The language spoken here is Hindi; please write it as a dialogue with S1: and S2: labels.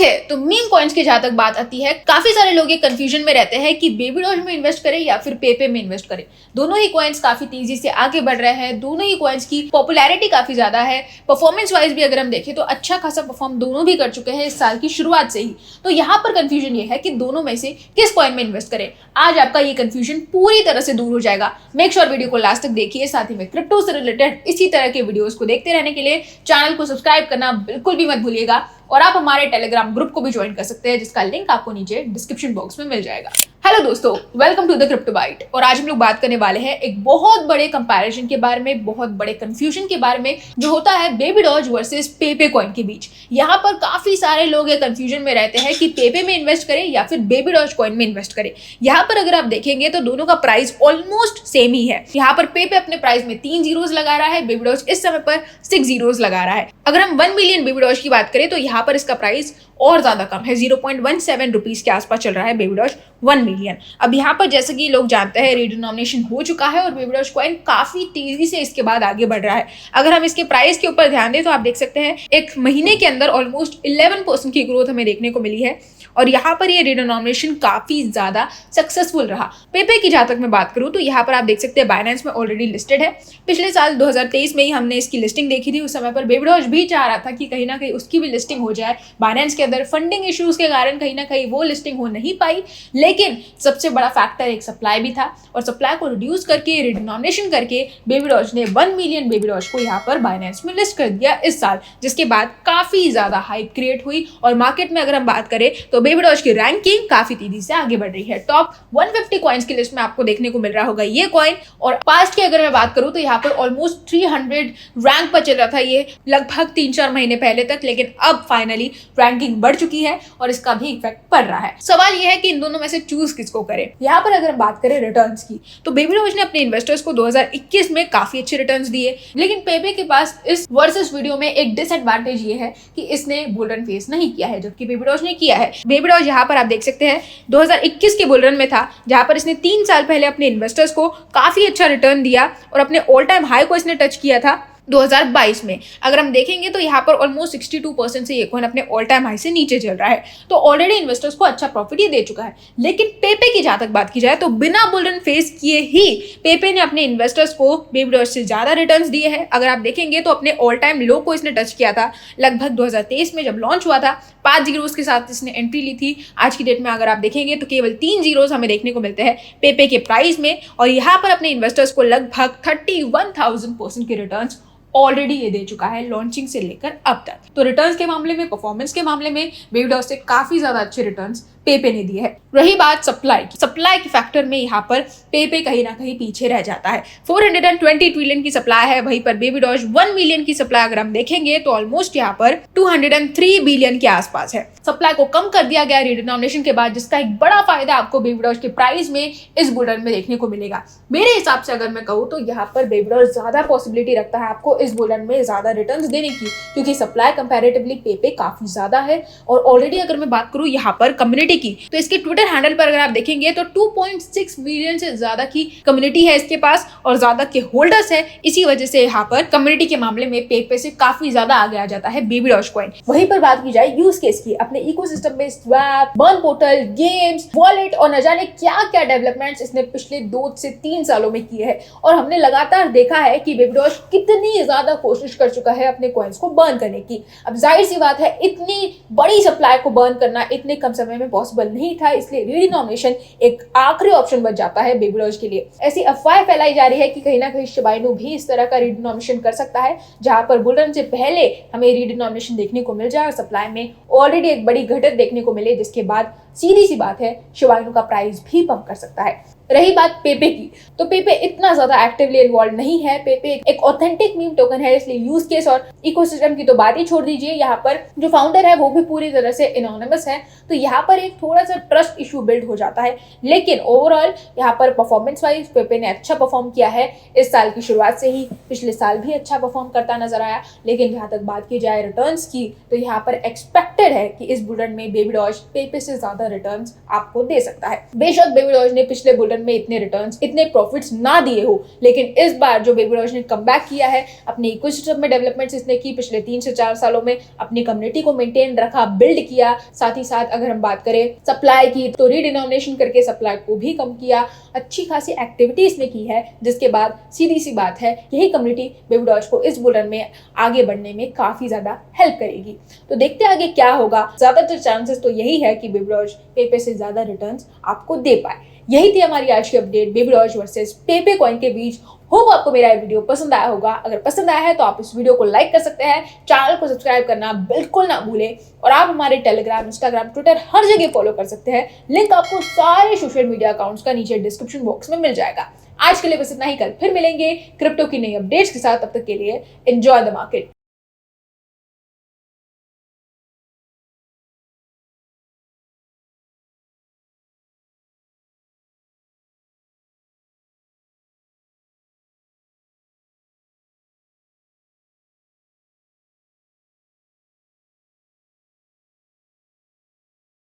S1: ओके, तो मीम कॉइन्स की जहां तक बात आती है, काफी सारे लोग ये कंफ्यूजन में रहते हैं कि बेबी डॉज में इन्वेस्ट करें या फिर पेपे में इन्वेस्ट करें। दोनों ही कॉइन्स काफी तेजी से आगे बढ़ रहे हैं, दोनों ही कॉइन्स की पॉपुलैरिटी काफी ज्यादा है। परफॉर्मेंस वाइज भी अगर हम देखें तो अच्छा खासा परफॉर्म दोनों भी कर चुके हैं इस साल की शुरुआत से ही। तो यहाँ पर कंफ्यूजन ये है कि दोनों में से किस कॉइन में इन्वेस्ट करें। आज आपका ये कंफ्यूजन पूरी तरह से दूर हो जाएगा। मेक श्योर वीडियो को लास्ट तक देखिए। साथ ही में क्रिप्टो से रिलेटेड इसी तरह के वीडियोस को देखते रहने के लिए चैनल को सब्सक्राइब करना बिल्कुल भी मत भूलिएगा। और आप हमारे टेलीग्राम ग्रुप को भी ज्वाइन कर सकते हैं, जिसका लिंक आपको नीचे डिस्क्रिप्शन बॉक्स में मिल जाएगा। हेलो दोस्तों, welcome to the crypto bite. और आज हम लोग बात करने वाले हैं एक बहुत बड़े कंपैरिजन के बारे में, बहुत बड़े कंफ्यूजन के बारे में, जो होता है बेबी डॉज वर्सेस पेपे कॉइन के बीच। यहाँ पर काफी सारे लोग ये कंफ्यूजन में रहते हैं कि पेपे में इन्वेस्ट करें या फिर बेबी डॉज कॉइन में इन्वेस्ट करें। यहाँ पर अगर आप देखेंगे तो दोनों का प्राइस ऑलमोस्ट सेम ही है। यहाँ पर पेपे अपने प्राइस में 3 जीरोस लगा रहा है, बेबी डॉज इस समय पर 6 जीरोस लगा रहा है। अगर हम 1 मिलियन बेबी डॉज की बात करें तो यहाँ पर इसका प्राइस और ज्यादा कम है, 0.17 रुपीज के आसपास चल रहा है बेबी डॉज 1 मिलियन। अब यहाँ पर जैसे कि लोग जानते हैं रीडिनोमिनेशन हो चुका है और बेबी डॉज कॉइन काफी तेजी से इसके बाद आगे बढ़ रहा है। अगर हम इसके प्राइस के ऊपर ध्यान दें तो आप देख सकते हैं एक महीने के अंदर ऑलमोस्ट 11% की ग्रोथ हमें देखने को मिली है और यहाँ पर ये रीडिनोमिनेशन काफी ज्यादा सक्सेसफुल रहा। पेपे की जहां तक मैं बात करूं तो यहाँ पर आप देख सकते हैं बाइनेंस में ऑलरेडी लिस्टेड है। पिछले साल 2023 में ही हमने इसकी लिस्टिंग देखी थी। उस समय पर बेबी डॉज भी चाह रहा था कि कहीं ना कहीं उसकी भी लिस्टिंग हो जाए। बाइनेंस के अंदर फंडिंग इश्यूज के कारण कहीं ना कहीं वो लिस्टिंग हो नहीं पाई, लेकिन सबसे बड़ा फैक्टर एक सप्लाई भी था और सप्लाई को रिड्यूस करके रीडिनोमिनेशन करके बेबी डॉज ने 1 मिलियन बेबी डॉज को यहाँ पर बाइनेंस में लिस्ट कर दिया इस साल, जिसके बाद काफी ज्यादा हाइप क्रिएट हुई। और मार्केट में अगर हम बात करें तो बेबी डॉज की रैंकिंग काफी तेजी से आगे बढ़ रही है। टॉप 150 कॉइन्स की लिस्ट में आपको देखने को मिल रहा होगा ये कॉइन। और पास्ट की अगर मैं बात करूं तो यहाँ पर ऑलमोस्ट 300 रैंक पर चल रहा था ये लगभग 3-4 महीने पहले तक, लेकिन अब फाइनली रैंकिंग बढ़ चुकी है और इसका भी इफेक्ट पड़ रहा है। सवाल ये है कि इन दोनों में से चूज किसको करें। यहाँ पर अगर हम बात करें रिटर्न्स की तो बेबी डॉज ने अपने इन्वेस्टर्स को 2021 में काफी अच्छे रिटर्न्स दिए, लेकिन पेपे के पास इस वर्सेस वीडियो में एक डिसएडवांटेज ये है कि इसने बुल रन फेस नहीं किया है, जबकि बेबी डॉज ने किया है। बेबी डॉज यहाँ पर आप देख सकते हैं 2021 के बुल रन में था, जहां पर इसने 3 साल पहले अपने इन्वेस्टर्स को काफी अच्छा रिटर्न दिया और अपने ऑल टाइम हाई को इसने टच किया था 2022 में। अगर हम देखेंगे तो यहाँ पर ऑलमोस्ट 62% से ये कॉइन अपने ऑल टाइम हाई से नीचे चल रहा है, तो ऑलरेडी इन्वेस्टर्स को अच्छा प्रॉफिट ये दे चुका है। लेकिन पेपे की जहां तक बात की जाए तो बिना बुल रन फेस किए ही पेपे ने अपने इन्वेस्टर्स को बेबी डॉज से ज्यादा रिटर्न्स दिए हैं। अगर आप देखेंगे तो अपने ऑल टाइम लो को इसने टच किया था लगभग 2023 में जब लॉन्च हुआ था। 5 जीरोस के साथ इसने एंट्री ली थी। आज की डेट में अगर आप देखेंगे तो केवल 3 जीरोस हमें देखने को मिलते हैं पेपे के प्राइस में, और यहाँ पर अपने इन्वेस्टर्स को लगभग 31,000% के रिटर्न्स ऑलरेडी ये दे चुका है लॉन्चिंग से लेकर अब तक। तो रिटर्न्स के मामले में, परफॉर्मेंस के मामले में बेबी डॉज से काफी ज्यादा अच्छे रिटर्न्स पेपे ने दिए है। रही बात सप्लाई की फैक्टर में यहाँ पर पेपे कहीं ना कहीं पीछे रह जाता है। 420 ट्रिलियन की सप्लाई है, वहीं पर बेबी डॉज 1 मिलियन की सप्लाई अगर हम देखेंगे तो ऑलमोस्ट यहाँ पर 203 बिलियन के आसपास है। सप्लाई को कम कर दिया गया रीडिनोमिनेशन के बाद, जिसका एक बड़ा फायदा आपको बेबी डॉज के प्राइस में इस बुल रन में देखने को मिलेगा। मेरे हिसाब से अगर मैं कहूँ तो यहाँ पर बेबी डॉज ज्यादा पॉसिबिलिटी रखता है आपको इस बुल रन में ज्यादा रिटर्न्स देने की, क्योंकि सप्लाई कंपैरेटिवली पेपे काफी ज्यादा है। और ऑलरेडी अगर मैं बात करूँ यहाँ पर कम्युनिटी की, तो इसके ट्विटर हैंडल पर अगर आप देखेंगे तो 2.6 मिलियन से ज्यादा की कम्युनिटी है इसके पास और ज्यादा के होल्डर्स है। इसी वजह से यहाँ पर कम्युनिटी के मामले में पेपे से काफी ज्यादा आगे आ जाता है बेबी डॉज कॉइन। वहीं पर बात की जाए यूज केस की, अपने इकोसिस्टम में swap, burn portal, games, wallet और न जाने क्या क्या डेवलपमेंट्स इसने पिछले 2 से 3 सालों में किए हैं। और हमने लगातार देखा है कि बेबी डॉज कितनी ज्यादा कोशिश कर चुका है अपने कॉइन्स को बर्न करने की। अब जाहिर सी बात है इतनी बड़ी सप्लाई को बर्न करना इतने कम समय में पॉसिबल नहीं था, इसलिए रीडिनोमिनेशन एक आखिरी ऑप्शन बच जाता है बेबी डॉज के लिए। ऐसी अफवाह फैलाई जा रही है कि कहीं ना कहीं शिबा इनू भी इस तरह का रीडिनोमिनेशन कर सकता है, जहां पर बुल रन से पहले हमें रीडिनोमिनेशन देखने को मिल जाए और सप्लाई में ऑलरेडी एक बड़ी घटत देखने को मिले, जिसके बाद सीधी सी बात है शिबा इनू का प्राइस भी पंप कर सकता है। रही बात पेपे की, तो पेपे इतना ज्यादा एक्टिवली इन्वॉल्व नहीं है। पेपे एक ऑथेंटिक मीम टोकन है, इसलिए यूज केस और इकोसिस्टम की तो बात ही छोड़ दीजिए। यहाँ पर जो फाउंडर है वो भी पूरी तरह से एनोनिमस है, तो यहाँ पर एक थोड़ा सा ट्रस्ट इशू बिल्ड हो जाता है। लेकिन ओवरऑल यहाँ पर परफॉर्मेंस वाइज पेपे ने अच्छा परफॉर्म किया है इस साल की शुरुआत से ही। पिछले साल भी अच्छा परफॉर्म करता नजर आया। लेकिन जहाँ तक बात की जाए रिटर्न्स की, तो यहाँ पर एक्सपेक्टेड है कि इस बुल रन में बेबी डॉज पेपे से ज्यादा ज्यादा रिटर्न्स आपको दे सकता है। बेशक बेबी डॉज ने पिछले बुल रन में इतने रिटर्न्स, इतने प्रॉफिट्स ना दिए हो, लेकिन इस बार जो बेबी डॉज ने कमबैक किया है, अपने इकोसिस्टम में डेवलपमेंट्स इसने की, पिछले 3 से 4 सालों में अपनी कम्युनिटी को मेंटेन रखा, बिल्ड किया। साथ ही साथ अगर हम बात करें सप्लाई की, तो रीडिनोमिनेशन करके सप्लाई को भी कम किया, अच्छी खासी एक्टिविटी इसने की है, जिसके बाद सीधी सी बात है यही कम्युनिटी बेबी डॉज को इस बुल रन में आगे बढ़ने में काफी ज्यादा हेल्प करेगी। तो देखते हैं आगे क्या होगा। ज्यादातर चांसेस तो यही है कि बेबी डॉज पेपे से ज्यादा रिटर्न्स आपको दे पाए। यही थी हमारी आज की update baby doge versus पेपे coin के बीच। होप आपको मेरा ये वीडियो पसंद आया होगा। अगर पसंद आया है तो आप इस वीडियो को लाइक कर सकते हैं, चैनल को सब्सक्राइब करना बिल्कुल ना भूलें, और आप हमारे टेलीग्राम, इंस्टाग्राम, ट्विटर हर जगह फॉलो कर सकते हैं। लिंक आपको सारे सोशल मीडिया अकाउंट्स का नीचे डिस्क्रिप्शन बॉक्स में मिल जाएगा। आज के लिए बस इतना ही, कल फिर मिलेंगे क्रिप्टो की नई अपडेट्स के साथ। तब तक के लिए एंजॉय द मार्केट।